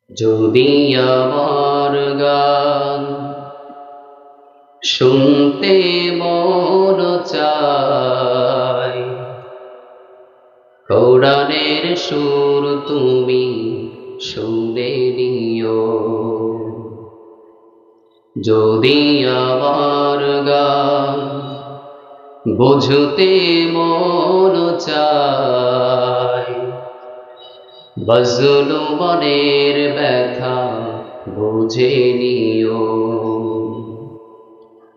যদি আমার গান শুনতে মন চায়, কোরআনের সুর তুমি শুনে নিও। যদি আমার গান বুঝতে মন চায়, বজলু মনের ব্যথা বুঝে নিও।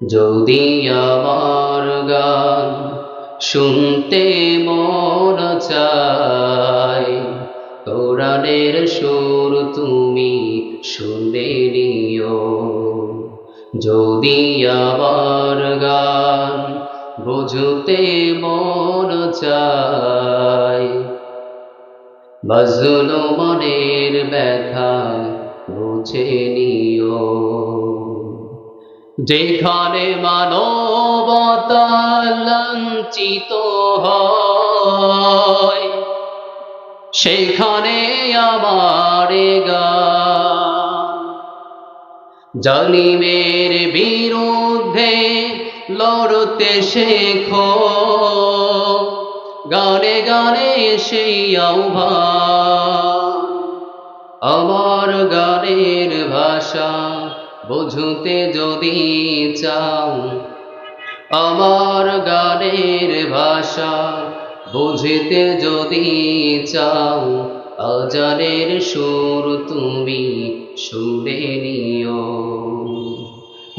যদি আমার গান শুনতে মন চায়, কোরআনের সুর তুমি শুনে নিও। যদি আমার গান বুঝতে মন চায়, বজলু মনের ব্যথা বুঝে নিও। যেখানে মানবতা লাঞ্ছিত হয়, সেখানে আমার গান জালিমের বিরুদ্ধে লড়তে শেখো। গানে গানে সেই আহ্বান, আমার গানের ভাষা বুঝতে যদি চাও, আমার গানের ভাষা বুঝতে যদি চাও, আজানের সুর তুমি শুনে নিও।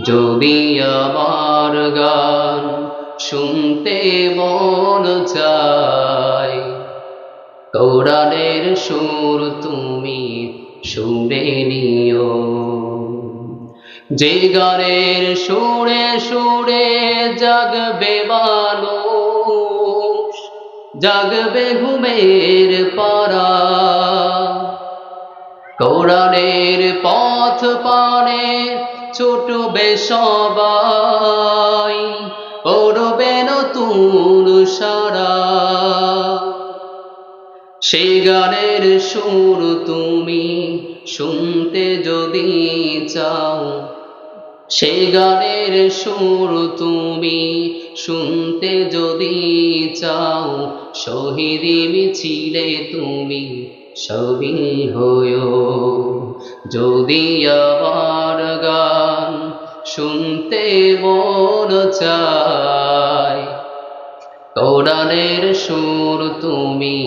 যদি আমার গান শুনতে মন চায়, কোরআনের সুর তুমি শুনে নিও। যে গানের সুরে সুরে জাগবে মানুষ, জাগবে ঘুমের পারা, কোরআনের পথ পানে ছুটবে সবাই, পড়বে নতুন সারা। সেই গানের সুর তুমি শুনতে যদি চাও, সেই গানের সুর তুমি শুনতে যদি চাও, শহীদি মিছিলে তুমি শহীদ হয়ো। যদি আমার গান শুনতে মন চায়, কোরআনের সুর তুমি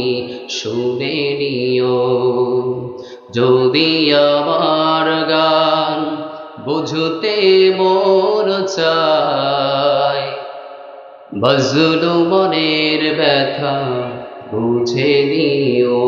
শুনে নিও। যদি আমার গান বুঝতে মন চায়, বজলু মনের ব্যথা বুঝে নিও।